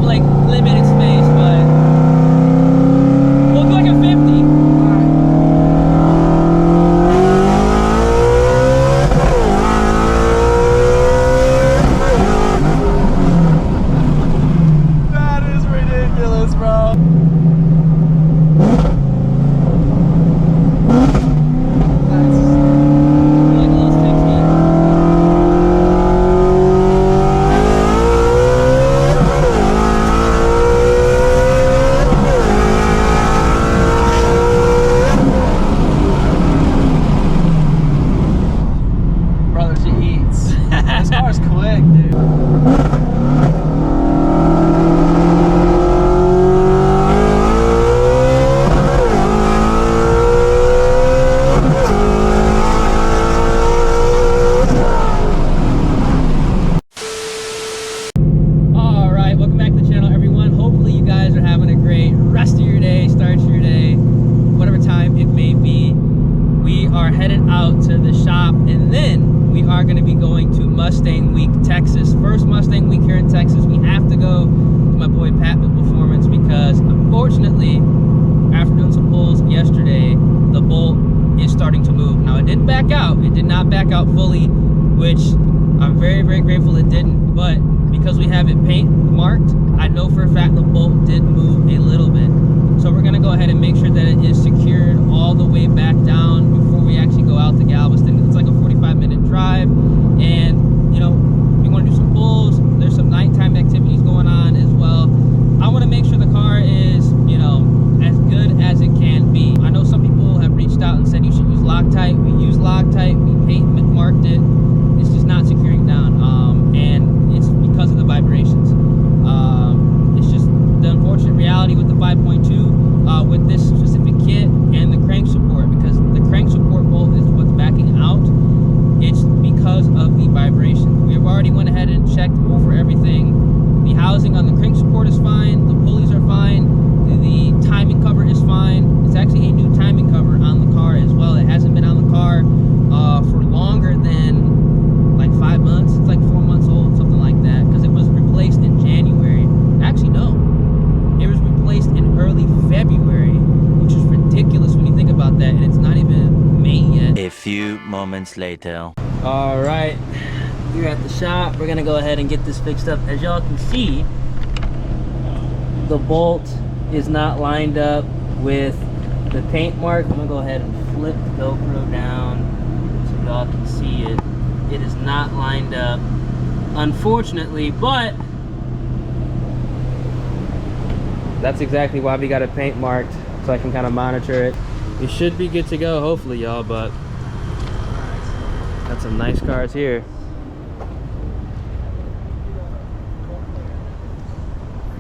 have like limited space, but we'll do like a 50. That is ridiculous, bro. This car's quick, dude. Alright, welcome back to the channel, everyone. Hopefully you guys are having a great rest of your day, start to your day, whatever time it may be. We are headed out to the shop, and then we are going to be going to Mustang Week, Texas. First Mustang Week here in Texas. We have to go to my boy Pat with Performance because unfortunately, after doing some pulls yesterday, the Bolt is starting to move. Now it didn't back out. It did not back out fully, which I'm very, very grateful it didn't. But because we have it paint marked, I know for a fact the Bolt did move a little bit. So we're going to go ahead and make sure that it is secured all the way back down before we actually go out to Galveston. It's like a 45-minute drive, and you know, if you want to do some pulls, there's some nighttime activities going on as well. I want to make sure the car is, you know, as good as it can be. I know some people have reached out and said you should use Loctite. We use Loctite, we paint marked it. It's just not securing down, and it's because of the vibrations. It's just the unfortunate reality with the 5.2 with this specific kit and the crank support, because the crank support bolt is what's backing out. It's because of the vibration. We have already went ahead and checked over everything. The housing on the crank support is fine, the pulleys are fine, the timing cover is fine. It's actually a new timing cover on the car as well. It hasn't been on the car for longer than like 5 months. It's like 4 months old, something like that, because it was replaced in January. Actually, no, it was replaced in early February, which is ridiculous when you think about that, and it's not even May yet. A few moments later. All right, we're at the shop. We're gonna go ahead and get this fixed up. As y'all can see, the bolt is not lined up with the paint mark. I'm gonna go ahead and flip the GoPro down so y'all can see it. It is not lined up, unfortunately, but that's exactly why we got it paint marked, so I can kind of monitor it. We should be good to go, hopefully, y'all, but got some nice cars here.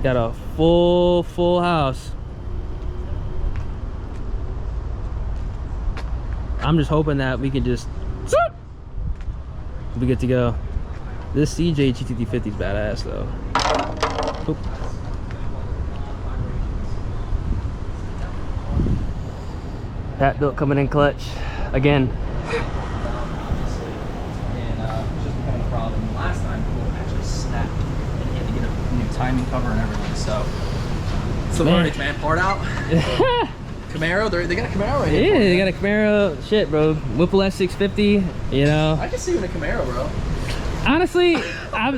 Got a full house. I'm just hoping that we can just be good to go. This CJ GT50 is badass though. Oop. Pat built coming in clutch again. Last time it actually snapped and he had to get a new timing cover and everything, so Man. already man part out. Camaro, they got a Camaro right here. Yeah, they got a Camaro. Shit, bro. Whipple S650, you know. I can see you in a Camaro, bro. Honestly, I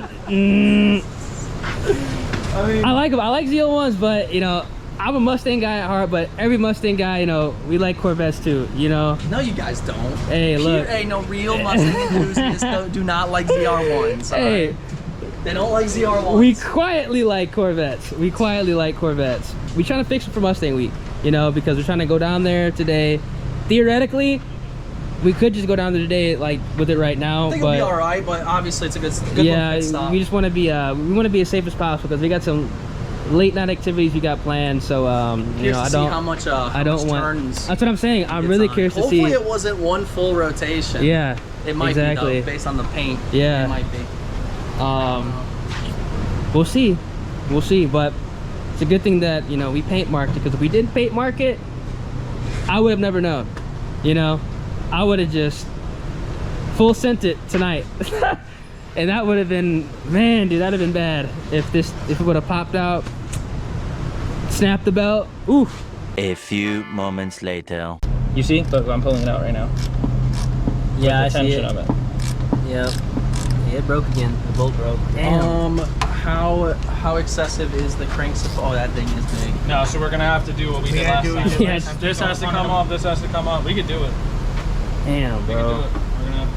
like them. I like Z01s, but you know, I'm a Mustang guy at heart, but every Mustang guy, you know, we like Corvettes too, you know. No, you guys don't. Hey, look. Hey, no real Mustang enthusiasts do not like ZR1s. Hey. Right? They don't like ZR1s. We quietly like Corvettes. We quietly like Corvettes. We trying to fix it for Mustang Week, you know, because we're trying to go down there today. Theoretically, we could just go down there today, like with it right now. I think but it'll be all right, but obviously it's a good yeah, pit stop. we just want to be we want to be as safe as possible because we got some late night activities we got planned. So you know, I don't want. Turns That's what I'm saying. I'm really curious to see. Hopefully it wasn't one full rotation. Yeah, it might exactly. be though, based on the paint. Yeah, it might be. We'll see. We'll see, but it's a good thing that, you know, we paint marked it, because if we didn't paint mark it, I would have never known. You know, I would have just full sent it tonight. And that would have been, man, dude, that'd have been bad if it would have popped out, snapped the belt. Oof. A few moments later. You see? Look, I'm pulling it out right now. Yeah, I With the see tension it. of it. Yeah, it broke again. The bolt broke. Damn. How excessive is the crank support? Oh, that thing is big. No, so we're gonna have to do what we did last time. Yes. This has to come off. This has to come off. We could do it. Damn, We could do bro. it. We're gonna.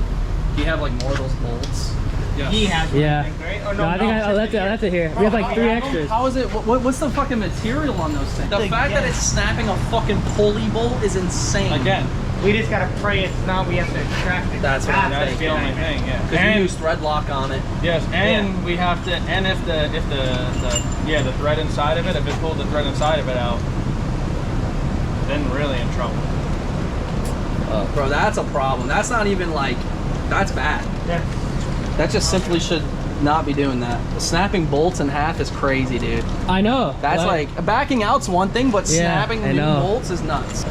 Do you have like more of those bolts? Yeah. He has one, Yeah. I think, right? Or No, I think I left it here. We have like 3 extras. How is it? What's the fucking material on those things? The Like, fact that yeah. it's snapping a fucking pulley bolt is insane. Again, We just gotta pray it's not. We have to extract it. That's what I'm that's the only thing. Yeah. Because you use thread lock on it. Yes, and we have to. And if the thread inside of it, if it pulled the thread inside of it out, then we're really in trouble. Bro, that's a problem. That's not even like, that's bad. Yeah. That just simply should not be doing that. Snapping bolts in half is crazy, dude. I know. That's like backing out's one thing, but Yeah, snapping I new know. bolts is nuts.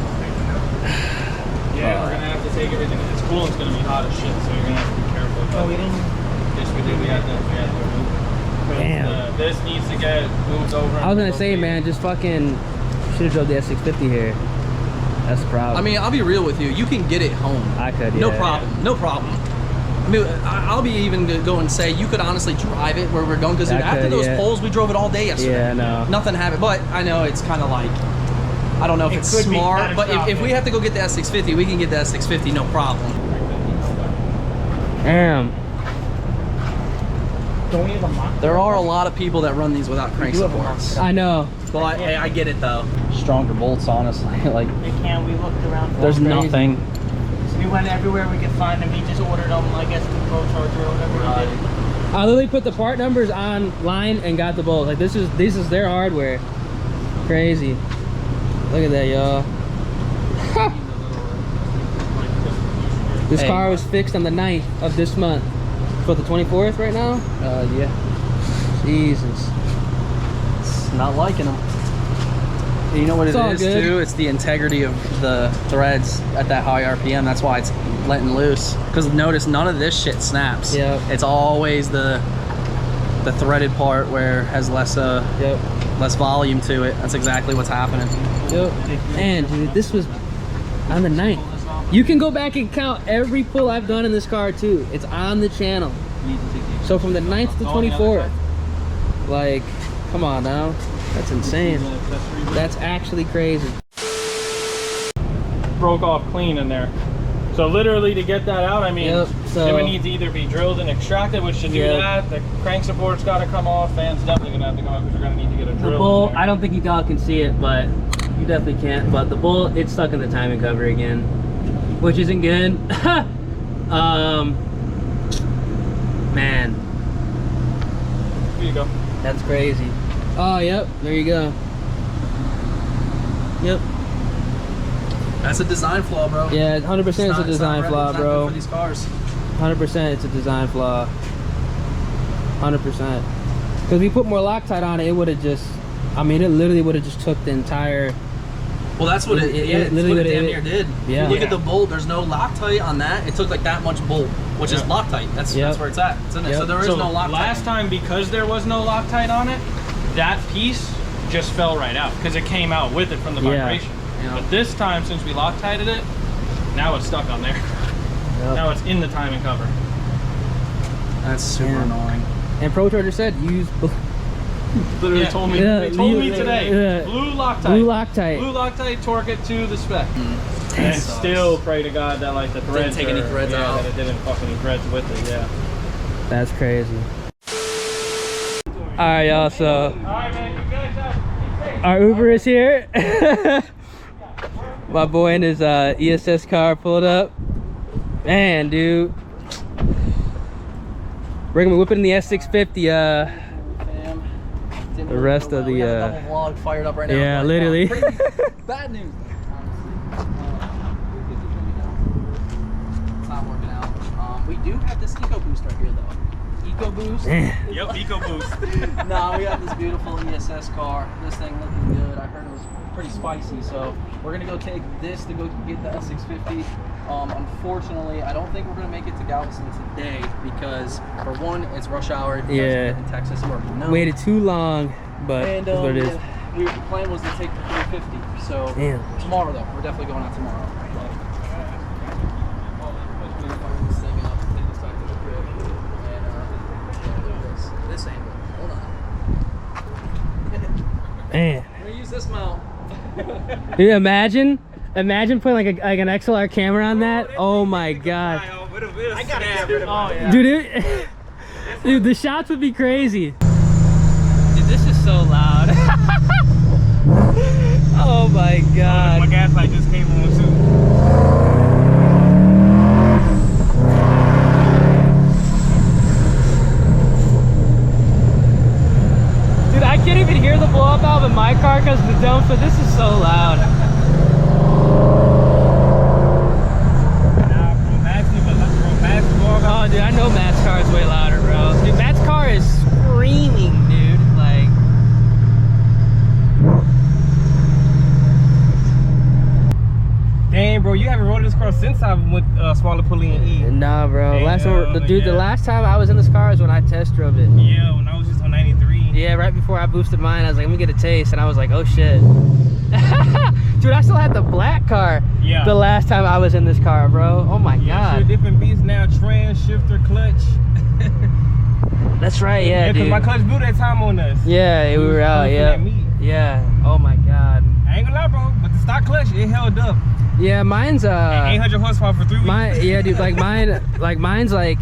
Yeah, we're gonna have to take everything. This coolant's gonna be hot as shit, so you're gonna have to be careful. Oh, we didn't. Yes, we did. We had to remove it. Damn. This needs to get moved over. I was gonna say, man, just fucking should have drove the S650 here. That's the problem. I mean, I'll be real with you. You can get it home. I could, No yeah. problem. No problem. I mean, I'll be even to go and say you could honestly drive it where we're going because I after could, those yeah. polls, we drove it all day yesterday. Yeah, I know. Nothing happened, but I know it's kind of like, I don't know if It it's could be smart, but if catastrophic. we have to go get the S650, we can get the S650, no problem. Damn. Don't we have a mock? There are a lot of people that run these without crank do have a supports. I know. Well, I get it though. Stronger bolts, honestly. Like, They can. We looked around. for there's them. nothing. So we went everywhere we could find them. He just ordered them, I guess, the Pro Charger or whatever he did. I literally put the part numbers online and got the bolts. Like this is their hardware. Crazy. Look at that, y'all. This Hey. car was fixed on the 9th of this month. For the 24th right now? Yeah. Jesus. It's not liking them. You know what It's it all is good. too? It's the integrity of the threads at that high RPM. That's why it's letting loose. Because notice none of this shit snaps. Yep. It's always the threaded part where it has less Yep. less volume to it. That's exactly what's happening. Yep. And dude, this was on the 9th. You can go back and count every pull I've done in this car too. It's on the channel. So from the 9th to the 24th. Like, come on now. That's insane. That's actually crazy. Broke off clean in there. So literally to get that out, I mean, Yep, so- it would need to either be drilled and extracted, which to do Yep. that, the crank support's got to come off. Fan's definitely gonna have to go off because we're gonna need to get a drill. The in bolt, there. I don't think you all can see it, but you definitely can't. But the bolt, it's stuck in the timing cover again, which isn't good. Man, Here you go. that's crazy. Oh, yep, there you go. Yep. That's a design flaw, bro. Yeah, 100% it's a not- design not flaw, it's not good bro. for these cars. 100% it's a design flaw. 100%. Because we put more Loctite on it, it would have just, I mean, it literally would have just took the entire, Well, that's what It- it, it yeah, it's literally what it what damn it- near did. yeah. If you look at Yeah. the bolt, there's no Loctite on that. It took like that much bolt, which is Yeah. Loctite. That's Yep. where it's at. It's in it. Yep. So there is So no Loctite. last time, because there was no Loctite on it, that piece just fell right out because it came out with it from the Yeah. vibration. Yeah. But this time, since we Loctited it, now it's stuck on there. Now it's in the timing cover. That's super Yeah. annoying. and Pro Charger said use Literally Yeah. told me. Yeah, they told me yeah, today. yeah. Blue Loctite. blue Loctite. Blue Loctite, torque it to the spec. That And sucks. still pray to God that like the threads take any are- threads yeah, out. that it didn't fuck any threads with it. Yeah. That's crazy. All right, y'all. So All right, man. You guys have. our Uber is here. My boy in his ESS car pulled up. Man, dude. We're gonna be whipping the S650. The rest of the, We have a double vlog fired up right now. yeah, But, literally. pretty bad news. It's not working out. We do have this EcoBoost right here, though. EcoBoost. Man. Yep. EcoBoost. No, we got this beautiful ESS car. This thing looking good. I heard it was pretty spicy, so we're gonna go take this to go get the S650. Unfortunately, I don't think we're gonna make it to Galveston today because, for one, it's rush hour. Yeah. In Texas, we're Waited too long, but and that's what it is. the plan was to take the 350. So Damn. tomorrow, though, we're definitely going out tomorrow. This thing up, take this back to the crib, and this angle. Hold on. Man. I'm gonna use this mount. Dude, imagine putting like an XLR camera on that. Oh my god. I gotta get rid of it. Dude, dude, the shots would be crazy. Dude, this is so loud. Oh my god. My gas light just came on too. Dude, I can't even hear the blow-up valve in my car because of the dump, but this is so loud. Oh, dude, I know Matt's car is way louder, bro. Dude, Matt's car is screaming, dude. Like, Damn, bro, you haven't rode this car since I went smaller pulley and E. nah, bro. Damn, The last time I was in this car is when I test drove it. Yeah, when I was just on 93. Yeah, right before I boosted mine, I was like, let me get a taste, and I was like, oh shit. Dude, I still had the black car. Yeah. The last time I was in this car, bro. Oh my Yeah, god. different beats now, trans, shifter, clutch. That's right, yeah, Yeah, because dude. my clutch blew that time on us. Yeah, we were out, yeah. Yeah. Oh my god. I ain't gonna lie, bro, but the stock clutch, it held up. Yeah, mine's 800 horsepower for 3 weeks. yeah, dude, mine's like,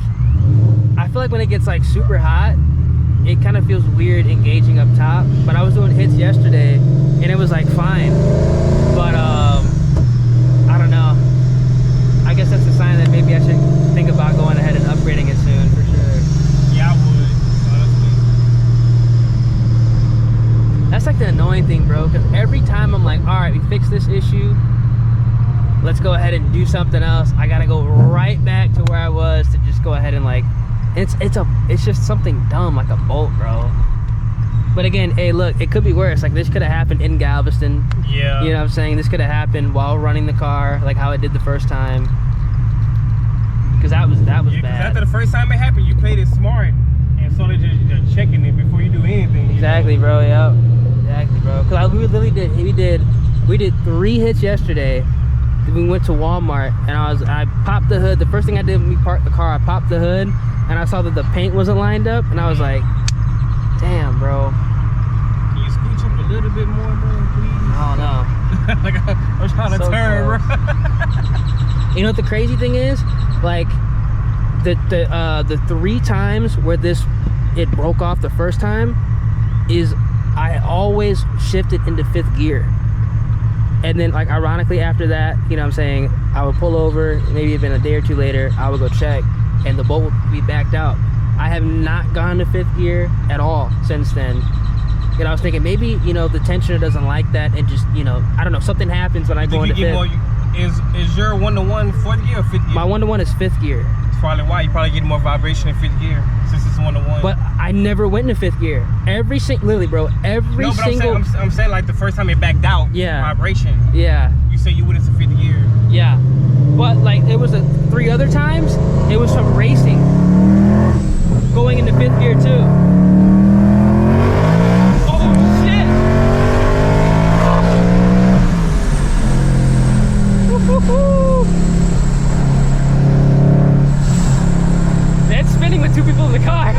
I feel like when it gets like super hot, it kind of feels weird engaging up top. But I was doing hits yesterday and it was like fine. But I don't know. I guess that's a sign that maybe I should think about going ahead and upgrading it soon for sure. Yeah, I would, honestly. That's like the annoying thing, bro, because every time I'm like, all right, we fixed this issue, let's go ahead and do something else, I gotta go right back to where I was to just go ahead and like, it's just something dumb like a bolt, bro. But again, hey, look, it could be worse. Like, this could have happened in Galveston. Yeah. You know what I'm saying? This could have happened while running the car, like how it did the first time. Because that was Yeah, 'cause bad. after the first time it happened, you played it smart and started just checking it before you do anything. you Exactly, know? bro. Yeah, exactly, bro. Because we literally did 3 hits yesterday. We went to Walmart and I popped the hood. The first thing I did when we parked the car, I popped the hood and I saw that the paint wasn't lined up, and I was like, damn, bro. Can you scooch up a little bit more, bro, please? I don't know. Like, I'm trying to So turn, close. bro. You know what the crazy thing is? Like, the 3 times where it broke off the first time is I always shifted into 5th gear. And then, like, ironically after that, you know what I'm saying, I would pull over, maybe even a day or 2 later, I would go check, and the bolt would be backed out. I have not gone to 5th gear at all since then. And I was thinking maybe, you know, the tensioner doesn't like that, and just, you know, I don't know, something happens when I go into 5th. Is your 1-to-1 4th gear or 5th gear? My 1-to-1 is 5th gear. That's probably why you probably get more vibration in 5th gear since it's 1-to-1. But I never went into 5th gear. Literally, bro, every no, but single... I'm saying like the first time it backed out, Yeah. vibration. Yeah, You say you went into 5th gear. yeah. But, like, there was 3 other times, it was from racing. Going into 5th gear, too. Oh, shit! Woo-hoo-hoo. That's spinning with 2 people in the car.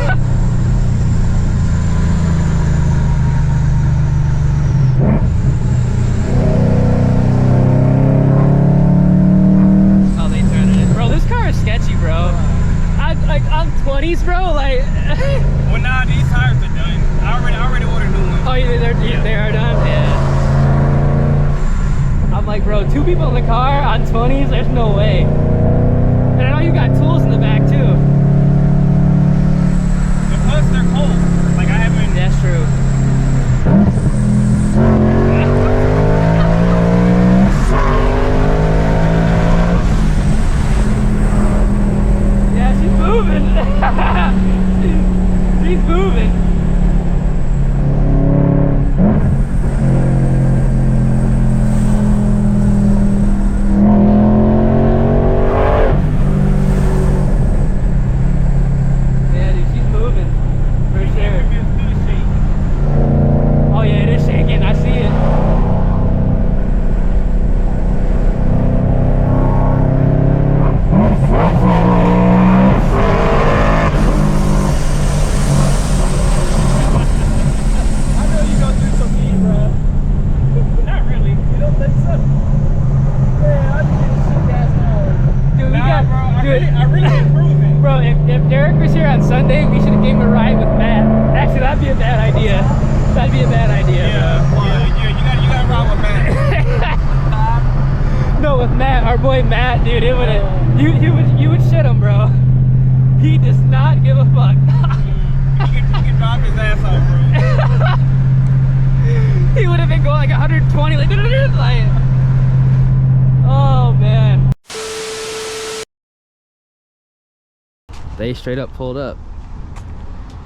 Oh, they turned it in. Bro, this car is sketcy, bro. I'm 20s, bro. Like, Well, nah, these tires are done. I already ordered new ones. oh, they are done. Yeah. I'm like, bro, 2 people in the car on 20s. There's no way. And I know you got tools in the back too. The plus they're cold. Like I haven't. That's true. Yeah, she's moving. She's moving. That'd be a bad idea. You gotta ride with Matt. No, with Matt, our boy Matt, dude, it would you would shit him, bro. He does not give a fuck. You can drop his ass off, bro. He would have been going like 120, like, like, oh man. They straight up pulled up.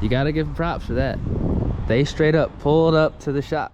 You gotta give props for that. They straight up pulled up to the shop.